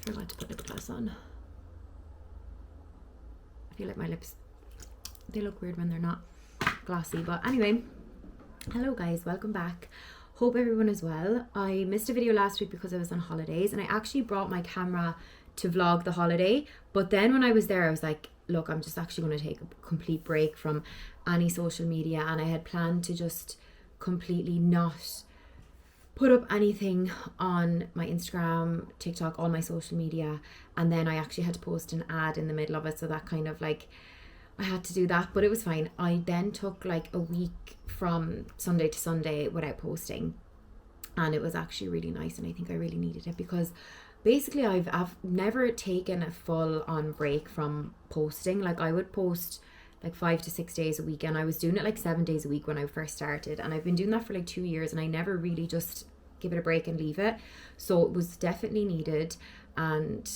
forgot to put lip gloss on. I feel like my lips, they look weird when they're not glossy. But anyway, hello guys, welcome back. Hope everyone is well. I missed a video last week because I was on holidays, and I actually brought my camera to vlog the holiday. But then when I was there, I was like, look, I'm just actually going to take a complete break from any social media, and I had planned to just completely not put up anything on my Instagram, TikTok, all my social media. And then I actually had to post an ad in the middle of it, so that kind of like, I had to do that, but it was fine. I then took like a week from Sunday to Sunday without posting, and it was actually really nice, and I think I really needed it, because basically I've never taken a full on break from posting. Like, I would post like 5 to 6 days a week, and I was doing it like 7 days a week when I first started, and I've been doing that for like 2 years, and I never really just give it a break and leave it. So it was definitely needed, and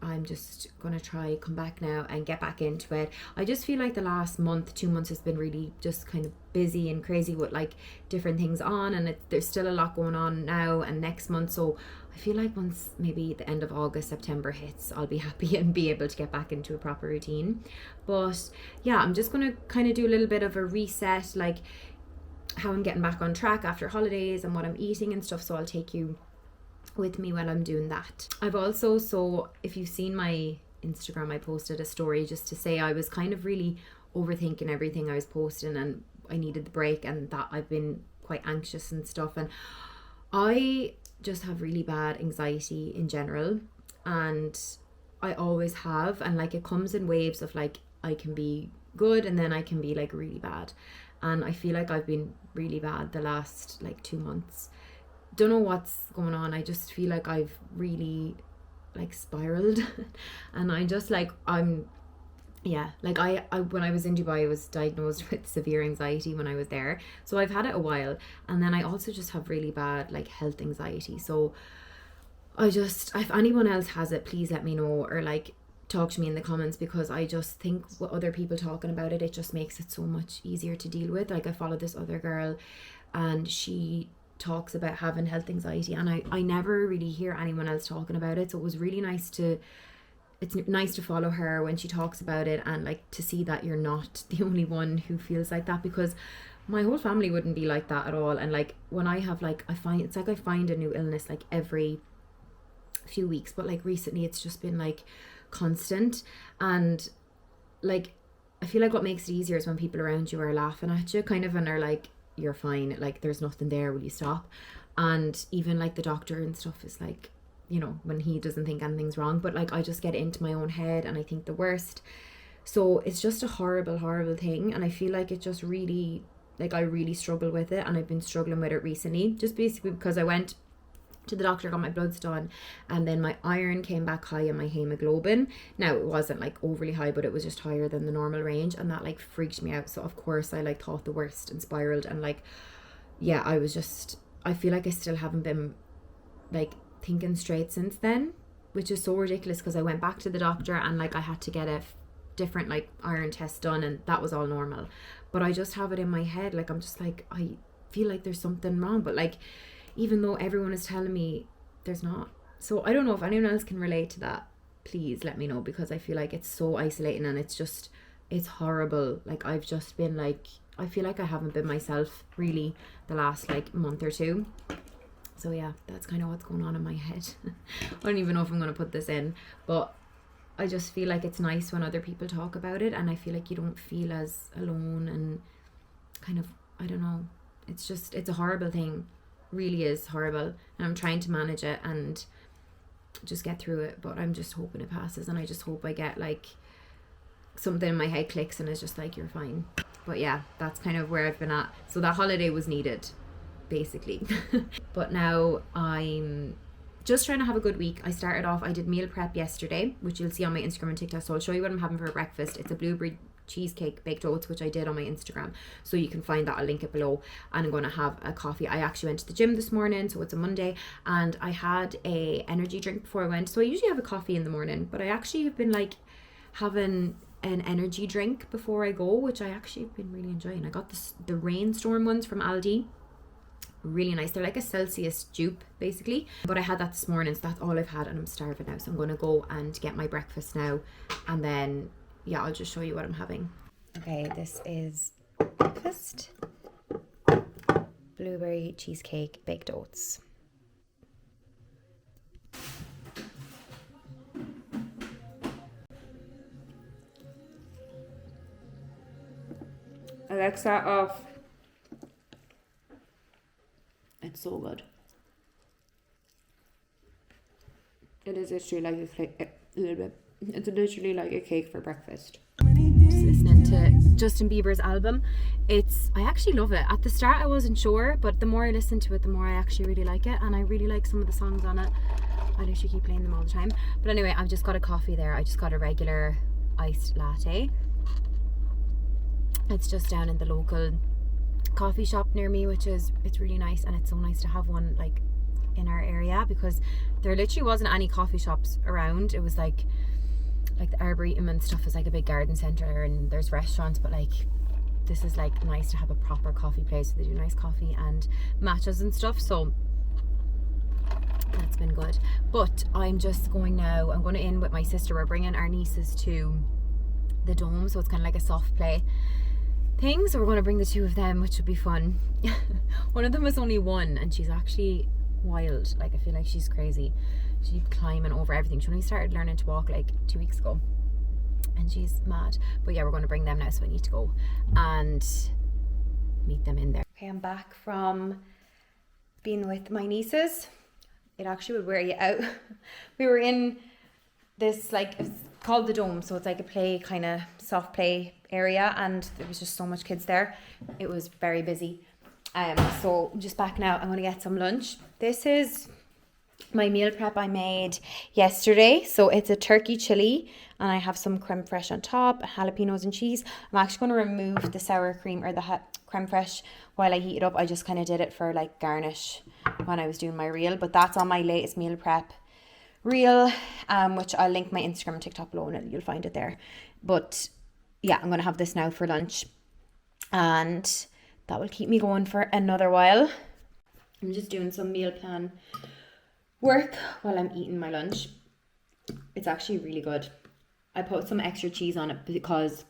I'm just gonna try come back now and get back into it. I just feel like the last month, 2 months has been really just kind of busy and crazy with like different things on, and there's still a lot going on now and next month. So I feel like once maybe the end of August, September hits, I'll be happy and be able to get back into a proper routine. But yeah, I'm just gonna kind of do a little bit of a reset, like how I'm getting back on track after holidays and what I'm eating and stuff. So I'll take you with me while I'm doing that. I've also, so if you've seen my Instagram, I posted a story just to say I was kind of really overthinking everything I was posting, and I needed the break, and that I've been quite anxious and stuff, and I just have really bad anxiety in general, and I always have, and like it comes in waves of like I can be good and then I can be like really bad, and I feel like I've been really bad the last like 2 months. Don't know what's going on. I just feel like I've really like spiraled and I just like I'm like I when I was in Dubai, I was diagnosed with severe anxiety when I was there, so I've had it a while, and then I also just have really bad like health anxiety. So I just, if anyone else has it, please let me know, or like talk to me in the comments, because I just think with other people talking about it, it just makes it so much easier to deal with. Like, I follow this other girl and she talks about having health anxiety, and I never really hear anyone else talking about it, so it was really nice to, it's nice to follow her when she talks about it, and like to see that you're not the only one who feels like that, because my whole family wouldn't be like that at all. And like when I have like, I find a new illness like every few weeks, but like recently it's just been like constant, and like I feel like what makes it easier is when people around you are laughing at you kind of and are like, you're fine, like there's nothing there, will you stop? And even like the doctor and stuff is like, you know, when he doesn't think anything's wrong, but like I just get into my own head and I think the worst. So it's just a horrible thing, and I feel like it just really, like I really struggle with it, and I've been struggling with it recently, just basically because I went to the doctor, got my bloods done, and then my iron came back high and my hemoglobin. Now it wasn't like overly high, but it was just higher than the normal range, and that like freaked me out. So of course I like thought the worst and spiraled, and like yeah, I feel like I still haven't been like thinking straight since then, which is so ridiculous, because I went back to the doctor and like I had to get a different like iron test done, and that was all normal, but I just have it in my head, like I'm just like, I feel like there's something wrong, but like even though everyone is telling me there's not. So I don't know if anyone else can relate to that. Please let me know, because I feel like it's so isolating, and it's horrible. Like I've just been like, I feel like I haven't been myself really the last like month or two. So yeah, that's kind of what's going on in my head. I don't even know if I'm going to put this in, but I just feel like it's nice when other people talk about it, and I feel like you don't feel as alone, and kind of, I don't know, it's a horrible thing, really is horrible, and I'm trying to manage it and just get through it, but I'm just hoping it passes, and I just hope I get like something in my head clicks and it's just like, you're fine. But yeah, that's kind of where I've been at. So that holiday was needed, basically. But now I'm just trying to have a good week. I started off, I did meal prep yesterday, which you'll see on my Instagram and TikTok, so I'll show you what I'm having for breakfast. It's a blueberry cheesecake baked oats, which I did on my Instagram, so you can find that, I'll link it below. And I'm going to have a coffee. I actually went to the gym this morning, so it's a Monday, and I had a energy drink before I went. So I usually have a coffee in the morning, but I actually have been like having an energy drink before I go, which I actually have been really enjoying. I got the rainstorm ones from Aldi, really nice. They're like a Celsius dupe basically, but I had that this morning, so that's all I've had and I'm starving now. So I'm going to go and get my breakfast now, and then yeah, I'll just show you what I'm having. Okay, this is breakfast. Blueberry cheesecake, baked oats. Alexa off. It's so good. It is literally like a little bit. It's literally like a cake for breakfast. Just listening to Justin Bieber's album. I actually love it. At the start I wasn't sure, but the more I listen to it, the more I actually really like it, and I really like some of the songs on it. I literally keep playing them all the time. But anyway, I've just got a coffee there. I just got a regular iced latte. It's just down in the local coffee shop near me, it's really nice, and it's so nice to have one like in our area, because there literally wasn't any coffee shops around. It was like the Arboretum and stuff is like a big garden centre, and there's restaurants, but like this is like nice to have a proper coffee place. They do nice coffee and matchas and stuff, so that's been good. But I'm just going now, I'm going to in with my sister. We're bringing our nieces to the Dome, so it's kind of like a soft play thing, so we're going to bring the two of them, which will be fun. One of them is only 1 and she's actually wild. Like, I feel like she's crazy. She's climbing over everything. She only started learning to walk like 2 weeks ago and she's mad. But yeah, we're going to bring them now, so I need to go and meet them in there. Okay, I'm back from being with my nieces. It actually would wear you out. We were in this, like, it's called the Dome, so it's like a play, kind of soft play area, and there was just so much kids there. It was very busy. So I'm just back now. I'm going to get some lunch. This is my meal prep I made yesterday. So it's a turkey chili, and I have some creme fraiche on top, jalapenos and cheese. I'm actually going to remove the sour cream or the creme fraiche while I heat it up. I just kind of did it for like garnish when I was doing my reel, but that's on my latest meal prep reel, which I'll link my Instagram and TikTok below, and you'll find it there. But yeah, I'm going to have this now for lunch, and that will keep me going for another while. I'm just doing some meal plan work while I'm eating my lunch. It's actually really good. I put some extra cheese on it because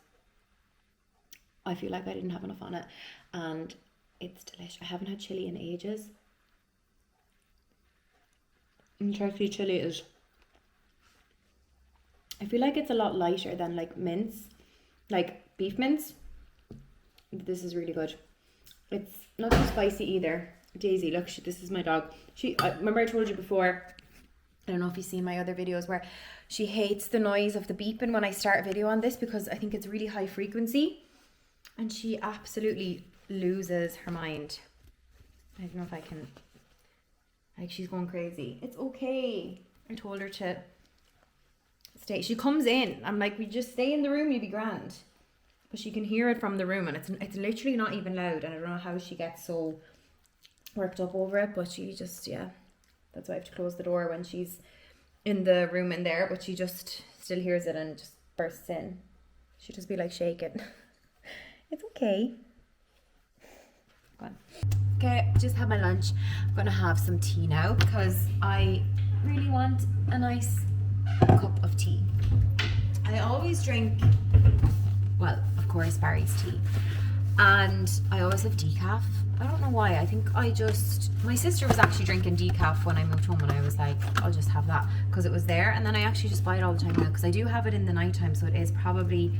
I feel like I didn't have enough on it, and it's delicious. I haven't had chili in ages. And turkey chili is, I feel like it's a lot lighter than like mince, like beef mince. This is really good. It's not too spicy either. Daisy, look, this is my dog. I remember I told you before, I don't know if you've seen my other videos, where she hates the noise of the beeping when I start a video on this, because I think it's really high frequency, and she absolutely loses her mind. I don't know if I can, like, she's going crazy. It's okay. I told her to stay. She comes in. I'm like, we just stay in the room, you'll be grand. But she can hear it from the room, and it's literally not even loud. And I don't know how she gets so worked up over it, but she just, yeah. That's why I have to close the door when she's in the room in there. But she just still hears it and just bursts in. She'll just be like shaking. It's okay. Go on. Okay, just had my lunch. I'm gonna have some tea now because I really want a nice cup of tea. I always drink, well, of course, Barry's tea, and I always have decaf. I don't know why. I think my sister was actually drinking decaf when I moved home, and I was like, I'll just have that because it was there. And then I actually just buy it all the time now because I do have it in the nighttime, so it is probably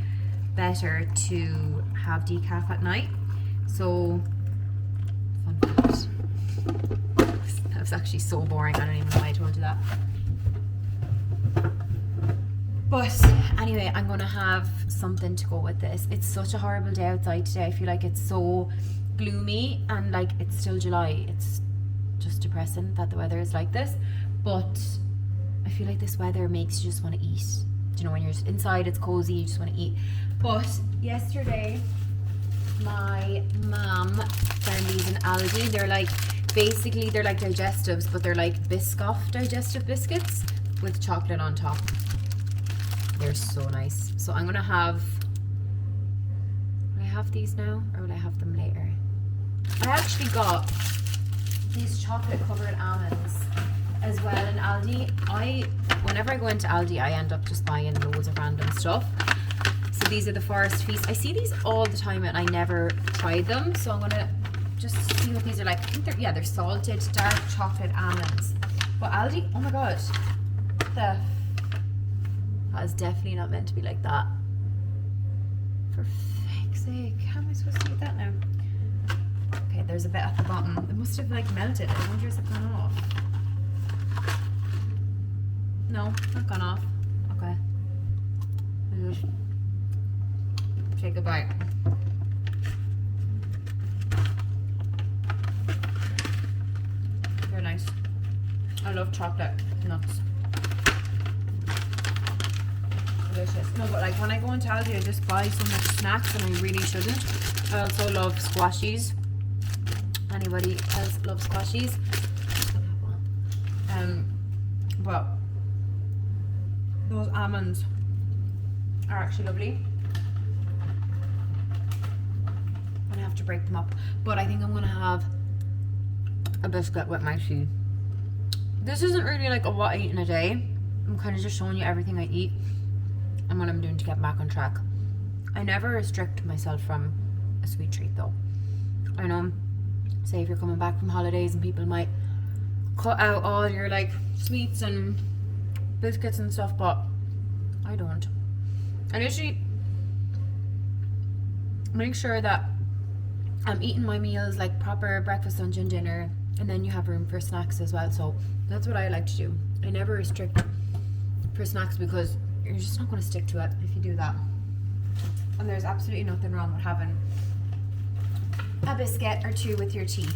better to have decaf at night. So, fun fact. That was actually so boring. I don't even know why I told you that. But anyway, I'm going to have something to go with this. It's such a horrible day outside today. I feel like it's so gloomy, and like it's still July. It's just depressing that the weather is like this. But I feel like this weather makes you just want to eat. Do you know, when you're inside, it's cozy, you just want to eat. But yesterday, my mom found these in Aldi. They're like, basically, they're like digestives, but they're like Biscoff digestive biscuits with chocolate on top. They're so nice. So I'm gonna have, will I have these now or will I have them later? I actually got these chocolate covered almonds as well in Aldi. Whenever I go into Aldi, I end up just buying loads of random stuff. So these are the Forest Feast. I see these all the time and I never tried them. So I'm gonna just see what these are like. I think they're salted dark chocolate almonds. But Aldi, oh my god. That is definitely not meant to be like that. For fuck's sake, how am I supposed to eat that now? Okay, there's a bit at the bottom. It must have like melted. I wonder if it's gone off. No, not gone off. Okay. I'll just take a bite. Very nice. I love chocolate nuts. Delicious. No, but like when I go into Aldi, I just buy so much snacks and I really shouldn't. I also love squashies. Anybody else loves squashies? But those almonds are actually lovely. I'm gonna have to break them up, but I think I'm gonna have a biscuit with my tea. This isn't really like a what I eat in a day. I'm kind of just showing you everything I eat and what I'm doing to get back on track. I never restrict myself from a sweet treat though. I know, say if you're coming back from holidays and people might cut out all your like sweets and biscuits and stuff, but I don't. I literally make sure that I'm eating my meals like proper breakfast, lunch and dinner, and then you have room for snacks as well. So that's what I like to do. I never restrict for snacks because you're just not going to stick to it if you do that. And there's absolutely nothing wrong with having a biscuit or two with your tea.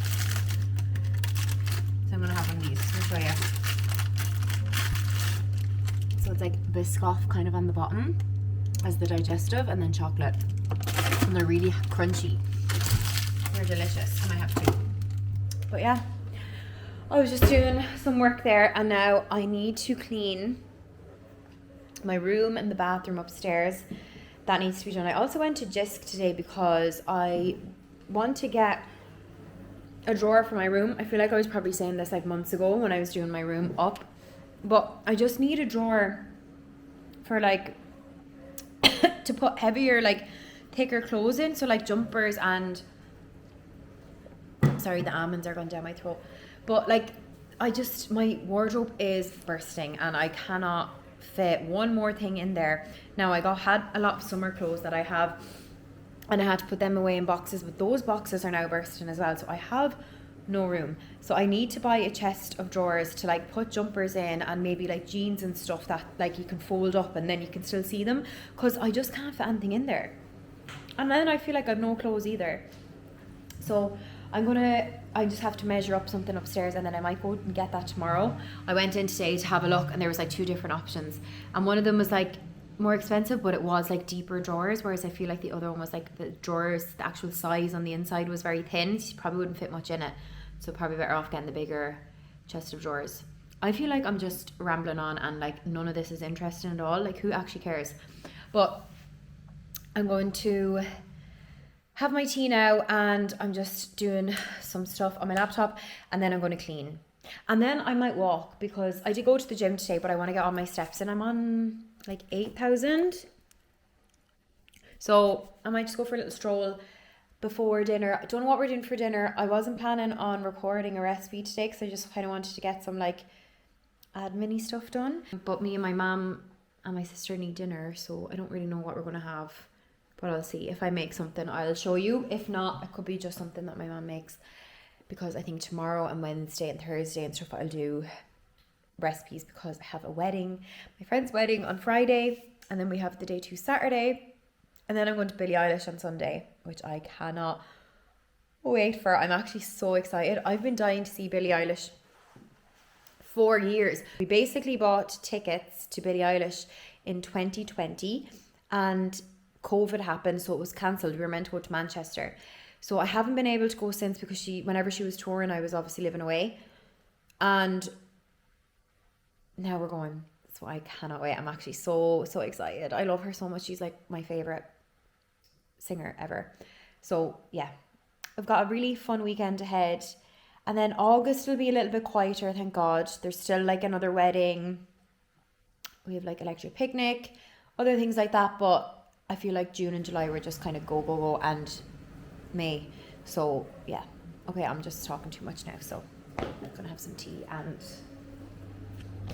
So I'm going to have one of these. I'll show you. So it's like Biscoff kind of on the bottom as the digestive, and then chocolate. And they're really crunchy. They're delicious. I might have to. But yeah, I was just doing some work there and now I need to clean my room and the bathroom upstairs. That needs to be done. I also went to Jysk today because I want to get a drawer for my room. I feel like I was probably saying this like months ago when I was doing my room up, but I just need a drawer for like to put heavier, like thicker clothes in, so like jumpers and sorry, the almonds are going down my throat, but like my wardrobe is bursting and I cannot fit one more thing in there. Now had a lot of summer clothes that I have and I had to put them away in boxes, but those boxes are now bursting as well, so I have no room. So I need to buy a chest of drawers to like put jumpers in and maybe like jeans and stuff that like you can fold up and then you can still see them, because I just can't fit anything in there. And then I feel like I've no clothes either. So I just have to measure up something upstairs and then I might go and get that tomorrow. I went in today to have a look and there was like 2 different options. And one of them was like more expensive, but it was like deeper drawers, whereas I feel like the other one was like the drawers, the actual size on the inside was very thin. So you probably wouldn't fit much in it. So probably better off getting the bigger chest of drawers. I feel like I'm just rambling on and like none of this is interesting at all. Like who actually cares? But I'm going to have my tea now and I'm just doing some stuff on my laptop and then I'm going to clean. And then I might walk because I did go to the gym today, but I want to get all my steps in. I'm on like 8,000. So I might just go for a little stroll before dinner. I don't know what we're doing for dinner. I wasn't planning on recording a recipe today because I just kind of wanted to get some like admin-y stuff done. But me and my mum and my sister need dinner, so I don't really know what we're going to have. But I'll see. If I make something, I'll show you. If not, it could be just something that my mum makes. Because I think tomorrow and Wednesday and Thursday and stuff, I'll do recipes because I have a wedding. My friend's wedding on Friday. And then we have the day 2 Saturday. And then I'm going to Billie Eilish on Sunday, which I cannot wait for. I'm actually so excited. I've been dying to see Billie Eilish for years. We basically bought tickets to Billie Eilish in 2020. And COVID happened, so it was cancelled. We were meant to go to Manchester, so I haven't been able to go since because whenever she was touring, I was obviously living away, and now we're going. So I cannot wait. I'm actually so excited. I love her so much. She's like my favorite singer ever. So yeah, I've got a really fun weekend ahead, And then August will be a little bit quieter, thank God. There's still like another wedding. We have like electric picnic, other things like that. But I feel like June and July were just kind of go, go, go, and May. So yeah. Okay, I'm just talking too much now. So I'm going to have some tea and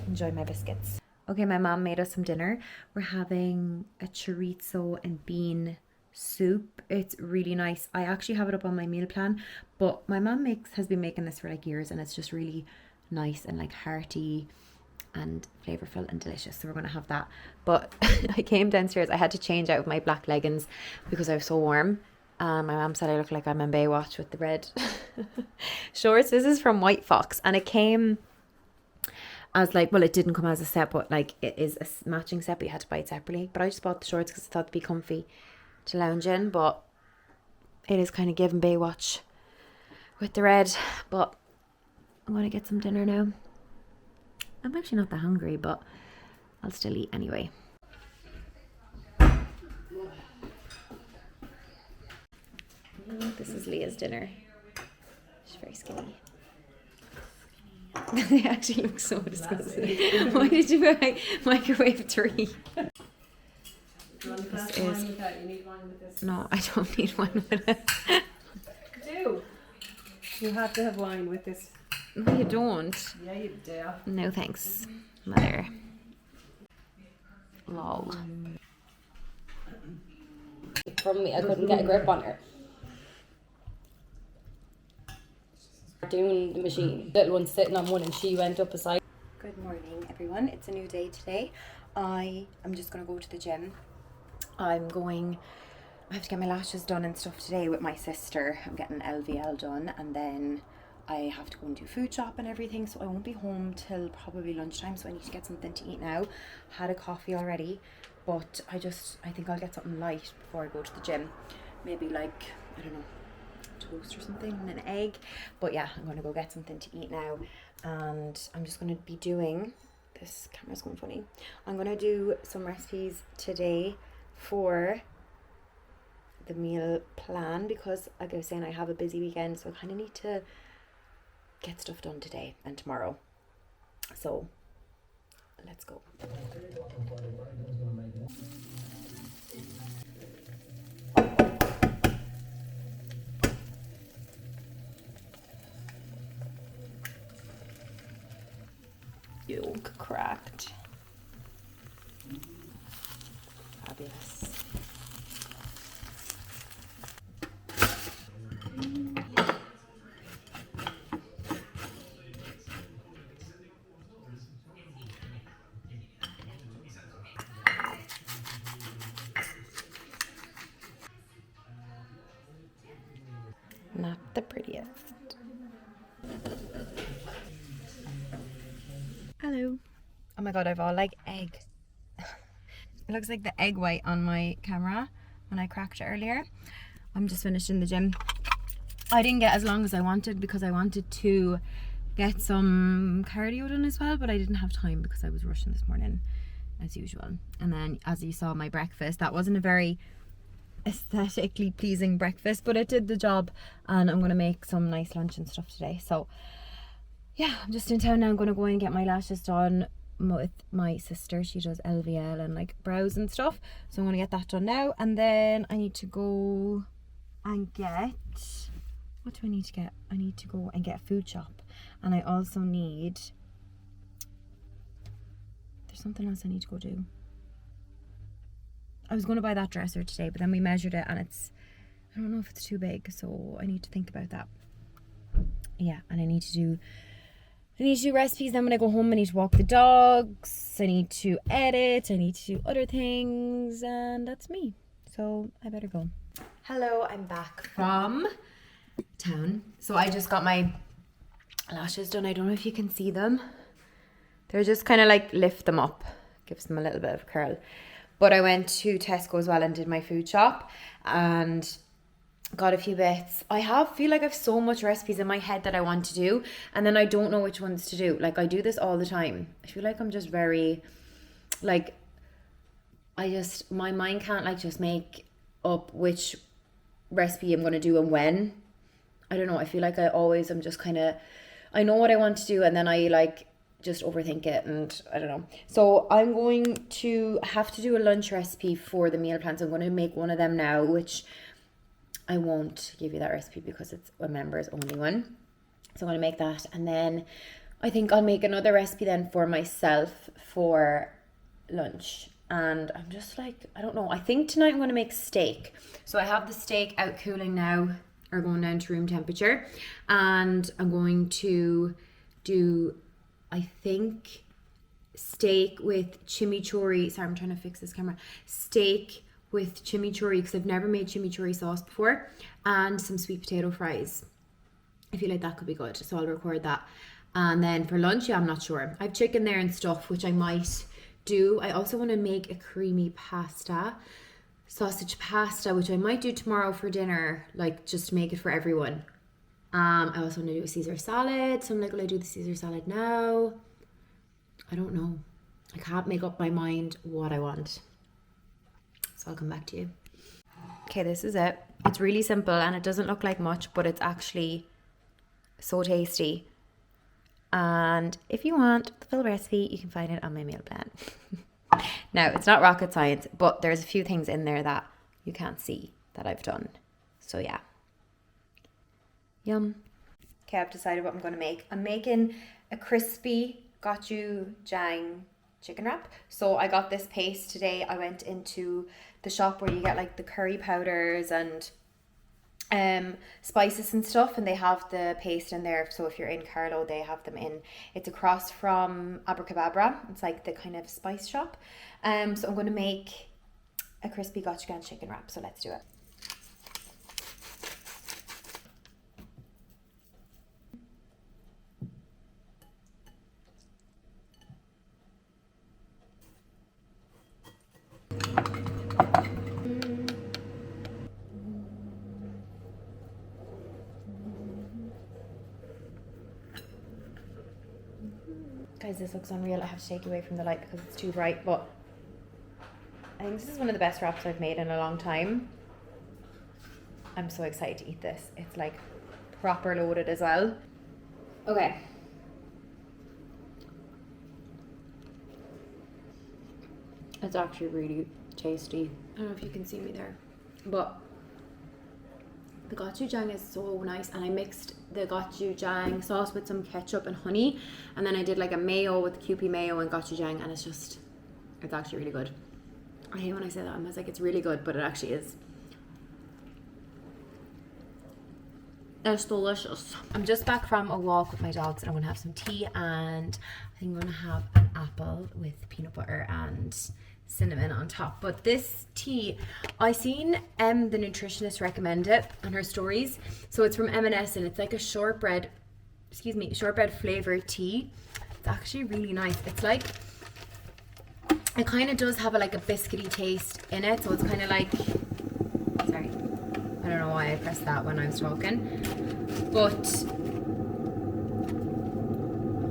enjoy my biscuits. Okay, my mom made us some dinner. We're having a chorizo and bean soup. It's really nice. I actually have it up on my meal plan, but my mom has been making this for like years, and it's just really nice and like hearty and flavorful and delicious. So we're gonna have that. But I came downstairs, I had to change out of my black leggings because I was so warm. My mom said I look like I'm in Baywatch with the red shorts. This is from White Fox, and it came as like, well, it didn't come as a set, but like it is a matching set, but you had to buy it separately. But I just bought the shorts because I thought it'd be comfy to lounge in, but it is kind of giving Baywatch with the red. But I'm going to get some dinner now. I'm actually not that hungry, but I'll still eat anyway. This is Leah's dinner. She's very skinny. They actually look so disgusting. Why did you buy microwave 3? This is... You need wine with this. No, I don't need wine with it. Do. You have to have wine with this. No, you don't. Yeah, you do. No thanks, mother. Lol. From me, I couldn't get a grip on her. Doing the machine. Little one sitting on one and she went up beside. Good morning, everyone. It's a new day today. I am just going to go to the gym. I have to get my lashes done and stuff today with my sister. I'm getting LVL done, and then I have to go and do food shop and everything, so I won't be home till probably lunchtime, so I need to get something to eat now. Had a coffee already, but I think I'll get something light before I go to the gym. Maybe like, I don't know, toast or something and an egg. But yeah, I'm going to go get something to eat now, and I'm just going to be doing, this camera's going funny, I'm going to do some recipes today for the meal plan, because like I was saying, I have a busy weekend, so I kind of need to get stuff done today and tomorrow. So let's go. Yolk cracked. Fabulous. Not the prettiest. Hello. Oh my god, I've all like egg. It looks like the egg white on my camera when I cracked it earlier. I'm just finished in the gym. I didn't get as long as I wanted because I wanted to get some cardio done as well, but I didn't have time because I was rushing this morning as usual. And then as you saw, my breakfast, that wasn't a very aesthetically pleasing breakfast, but it did the job, and I'm going to make some nice lunch and stuff today. So yeah, I'm just in town now. I'm going to go in and get my lashes done with my sister. She does LVL and like brows and stuff, so I'm going to get that done now, and then I need to go and get, what do I need to get? I need to go and get a food shop, and I also need, there's something else I need to go do. I was going to buy that dresser today, but then we measured it and it's, I don't know if it's too big, so I need to think about that. Yeah, and I need to do recipes. Then when I go home, I need to walk the dogs, I need to edit, I need to do other things, and that's me. So I better go. Hello, I'm back from town. So I just got my lashes done. I don't know if you can see them. They're just kind of like lift them up, gives them a little bit of curl. But I went to Tesco as well and did my food shop and got a few bits. Feel like I have so much recipes in my head that I want to do, and then I don't know which ones to do. Like, I do this all the time. I feel like I'm just very, like, my mind can't like just make up which recipe I'm going to do and when. I don't know, I feel like I always am just kind of, I know what I want to do and then I like just overthink it, and I don't know. So I'm going to have to do a lunch recipe for the meal plans. I'm going to make one of them now, which I won't give you that recipe because it's a members only one. So I'm going to make that, and then I think I'll make another recipe then for myself for lunch. And I'm just like, I don't know, I think tonight I'm going to make steak. So I have the steak out cooling now, or going down to room temperature, and I'm going to do, I think, steak with chimichurri. Sorry, I'm trying to fix this camera. Steak with chimichurri, because I've never made chimichurri sauce before, and some sweet potato fries. I feel like that could be good, so I'll record that. And then for lunch, yeah, I'm not sure. I have chicken there and stuff, which I might do. I also want to make a creamy sausage pasta, which I might do tomorrow for dinner, like just to make it for everyone. I also want to do a Caesar salad. So I'm like, will I do the Caesar salad now? I don't know. I can't make up my mind what I want. So I'll come back to you. Okay, this is it. It's really simple and it doesn't look like much, but it's actually so tasty. And if you want the full recipe, you can find it on my meal plan. Now, it's not rocket science, but there's a few things in there that you can't see that I've done. So yeah. Yum. Okay, I've decided what I'm going to make. I'm making a crispy gochujang chicken wrap. So I got this paste today. I went into the shop where you get like the curry powders and spices and stuff, and they have the paste in there. So if you're in Carlo, they have them in. It's across from Abracadabra. It's like the kind of spice shop. So I'm going to make a crispy gochujang chicken wrap. So let's do it. Guys, this looks unreal. I have to take it away from the light because it's too bright, but I think this is one of the best wraps I've made in a long time. I'm so excited to eat this. It's like proper loaded as well. Okay. It's actually really tasty. I don't know if you can see me there, but the gochujang is so nice, and I mixed the gochujang sauce with some ketchup and honey, and then I did like a mayo with Kewpie mayo and gochujang, and it's actually really good. I hate when I say that. I'm like, it's really good, but it actually is. It's delicious. I'm just back from a walk with my dogs, and I'm gonna have some tea, and I think I'm gonna have an apple with peanut butter and cinnamon on top. But this tea, I seen the nutritionist recommend it on her stories. So it's from M&S, and it's like a shortbread flavored tea. It's actually really nice. It's like, it kind of does have a biscuity taste in it, so it's kind of like, sorry, I don't know why I pressed that when I was talking, but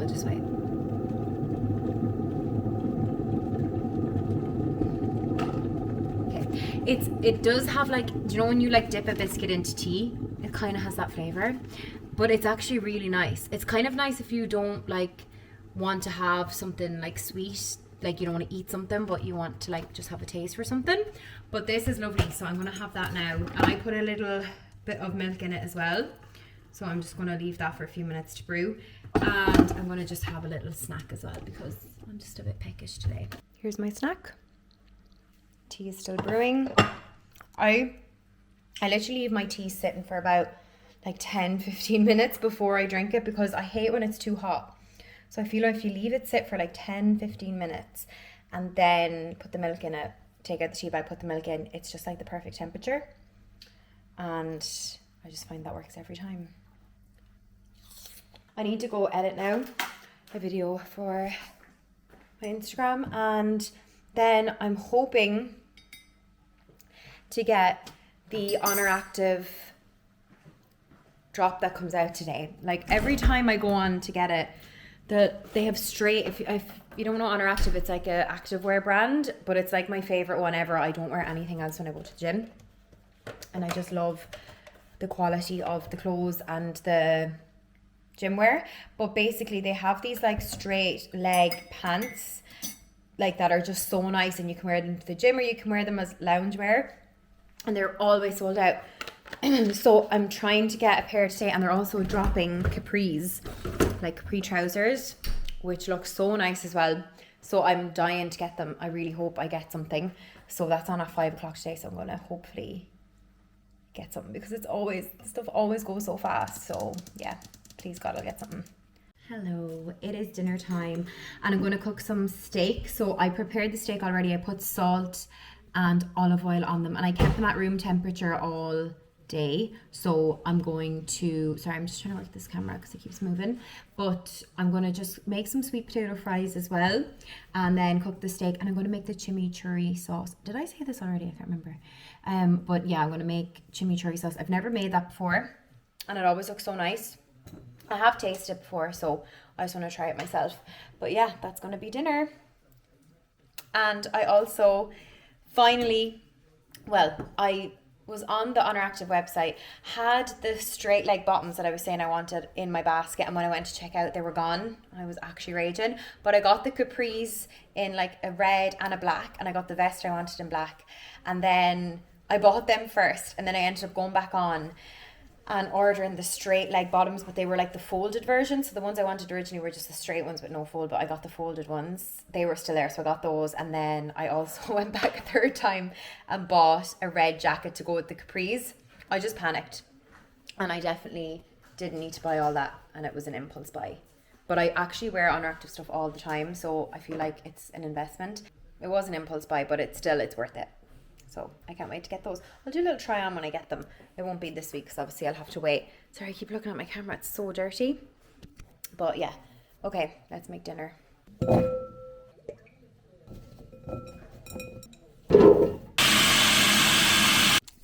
I'll just wait. It does have like, do you know when you like dip a biscuit into tea? It kind of has that flavor, but it's actually really nice. It's kind of nice if you don't like want to have something like sweet, like you don't want to eat something, but you want to like just have a taste for something. But this is lovely, so I'm gonna have that now, and I put a little bit of milk in it as well. So I'm just gonna leave that for a few minutes to brew, and I'm gonna just have a little snack as well because I'm just a bit peckish today. Here's my snack. Tea is still brewing. I literally leave my tea sitting for about like 10-15 minutes before I drink it, because I hate when it's too hot. So I feel like if you leave it sit for like 10-15 minutes and then put the milk in it, take out the tea bag, put the milk in, it's just like the perfect temperature, and I just find that works every time. I need to go edit now a video for my Instagram, and then I'm hoping to get the Honor Active drop that comes out today. Like every time I go on to get it, they have straight, if you don't know Honor Active, it's like a activewear brand, but it's like my favorite one ever. I don't wear anything else when I go to the gym, and I just love the quality of the clothes and the gym wear, but basically they have these like straight leg pants like that are just so nice, and you can wear them to the gym or you can wear them as loungewear, and they're always sold out. So I'm trying to get a pair today, and they're also dropping capris, like capri trousers, which look so nice as well. So I'm dying to get them. I really hope I get something. So that's on at 5 o'clock today, so I'm gonna hopefully get something, because it's always, stuff always goes so fast. So yeah, please God, I'll get something. Hello, it is dinner time and I'm going to cook some steak. So I prepared the steak already. I put salt and olive oil on them, and I kept them at room temperature all day. So I'm going to, sorry, I'm just trying to work this camera because it keeps moving, but I'm going to just make some sweet potato fries as well, and then cook the steak, and I'm going to make the chimichurri sauce. Did I say this already? I can't remember. But yeah, I'm going to make chimichurri sauce. I've never made that before and it always looks so nice. I have tasted it before, so I just want to try it myself. But yeah, that's going to be dinner. And I also finally, well, I was on the Honor Active website, had the straight leg bottoms that I was saying I wanted in my basket, and when I went to check out, they were gone. I was actually raging. But I got the capris in like a red and a black, and I got the vest I wanted in black. And then I bought them first, and then I ended up going back on and ordering the straight leg bottoms, but they were like the folded version. So the ones I wanted originally were just the straight ones with no fold, but I got the folded ones. They were still there, so I got those. And then I also went back a third time and bought a red jacket to go with the capris. I just panicked, and I definitely didn't need to buy all that, and it was an impulse buy. But I actually wear Honor Active stuff all the time, so I feel like it's an investment. It was an impulse buy, but it's worth it. So I can't wait to get those. I'll do a little try on when I get them. It won't be this week because obviously I'll have to wait. Sorry, I keep looking at my camera. It's so dirty. But yeah. Okay, let's make dinner.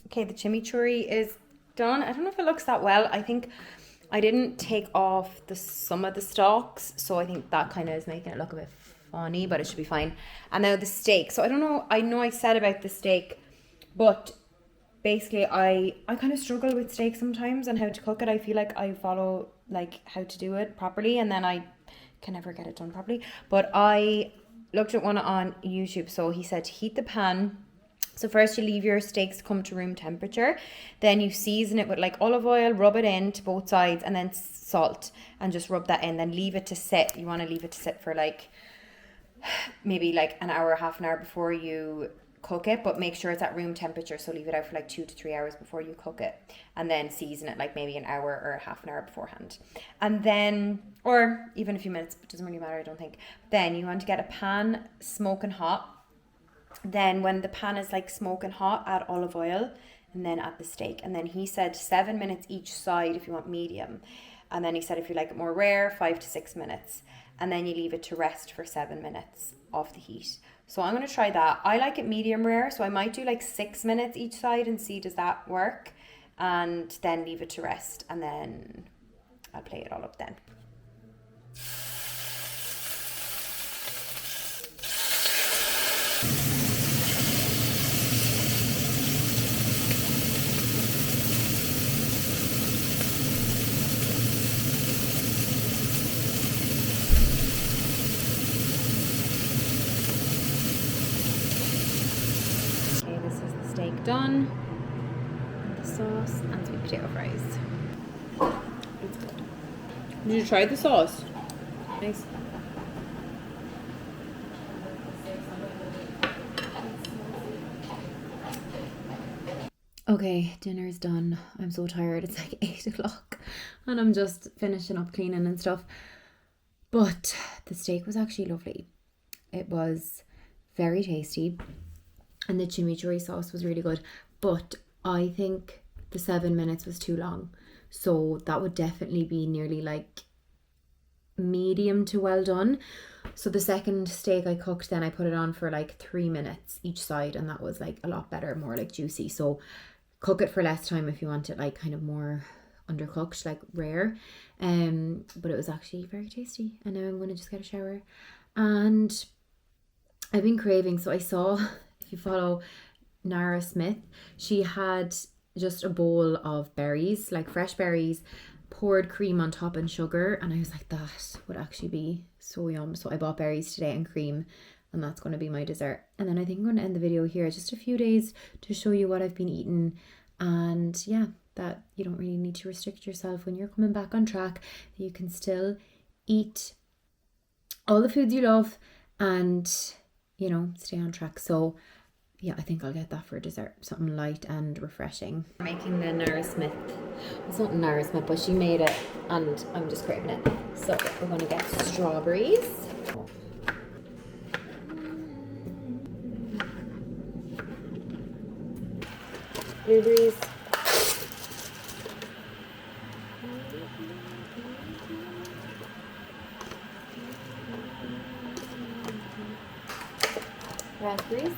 Okay, the chimichurri is done. I don't know if it looks that well. I think I didn't take off some of the stalks, so I think that kind of is making it look a bit funny, but it should be fine. And now the steak. So I don't know, I know I said about the steak, but basically I kind of struggle with steak sometimes and how to cook it. I feel like I follow like how to do it properly, and then I can never get it done properly. But I looked at one on YouTube. So he said to heat the pan. So first you leave your steaks come to room temperature, then you season it with like olive oil, rub it in to both sides, and then salt, and just rub that in, then leave it to sit. You want to leave it to sit for like maybe like an hour, half an hour before you cook it, but make sure it's at room temperature. So leave it out for like 2 to 3 hours before you cook it, and then season it like maybe an hour or half an hour beforehand, and then, or even a few minutes, it doesn't really matter, I don't think. Then you want to get a pan smoking hot. Then when the pan is like smoking hot, add olive oil, and then add the steak. And then he said 7 minutes each side if you want medium, and then he said if you like it more rare, 5 to 6 minutes, and then you leave it to rest for 7 minutes off the heat. So I'm going to try that. I like it medium rare, so I might do like 6 minutes each side and see does that work, and then leave it to rest, and then I'll play it all up then. Done. The sauce and sweet potato fries. It's good. Did you try the sauce? Nice. Okay, dinner's done. I'm so tired. It's like 8 o'clock and I'm just finishing up cleaning and stuff. But the steak was actually lovely. It was very tasty. And the chimichurri sauce was really good, but I think the 7 minutes was too long. So that would definitely be nearly like medium to well done. So the second steak I cooked, then I put it on for like 3 minutes each side, and that was like a lot better, more like juicy. So cook it for less time if you want it like kind of more undercooked, like rare. But it was actually very tasty. And now I'm going to just get a shower. And I've been craving, so I saw, if you follow Nara Smith, she had just a bowl of berries, like fresh berries, poured cream on top and sugar, and I was like, that would actually be so yum. So I bought berries today and cream, and that's going to be my dessert. And then I think I'm going to end the video here, just a few days to show you what I've been eating. And yeah, that you don't really need to restrict yourself when you're coming back on track. You can still eat all the foods you love and, you know, stay on track. So yeah, I think I'll get that for dessert, something light and refreshing. We're making the Nara Smith. It's not Nara Smith, but she made it and I'm just craving it. So we're going to get strawberries. Blueberries. Raspberries.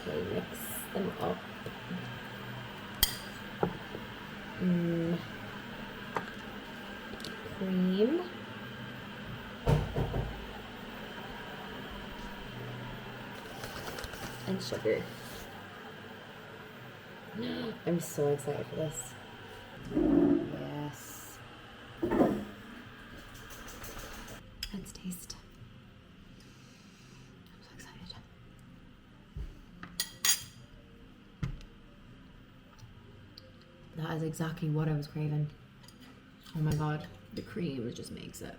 Okay, mix them up. Cream. And sugar. I'm so excited for this. Yes. Let's taste. I'm so excited. That is exactly what I was craving. Oh my god, the cream just makes it.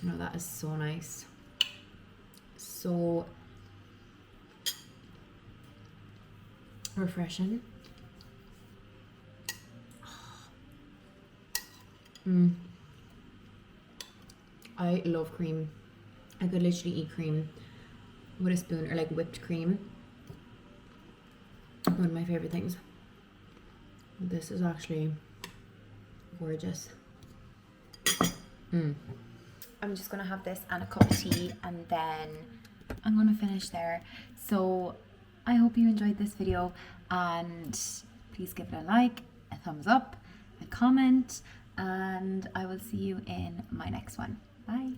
You know, that is so nice. So refreshing. I love cream. I could literally eat cream with a spoon, or like whipped cream. One of my favorite things. This is actually gorgeous. I'm just gonna have this and a cup of tea, and then I'm gonna finish there. So I hope you enjoyed this video, and please give it a like, a thumbs up, a comment, and I will see you in my next one. Bye.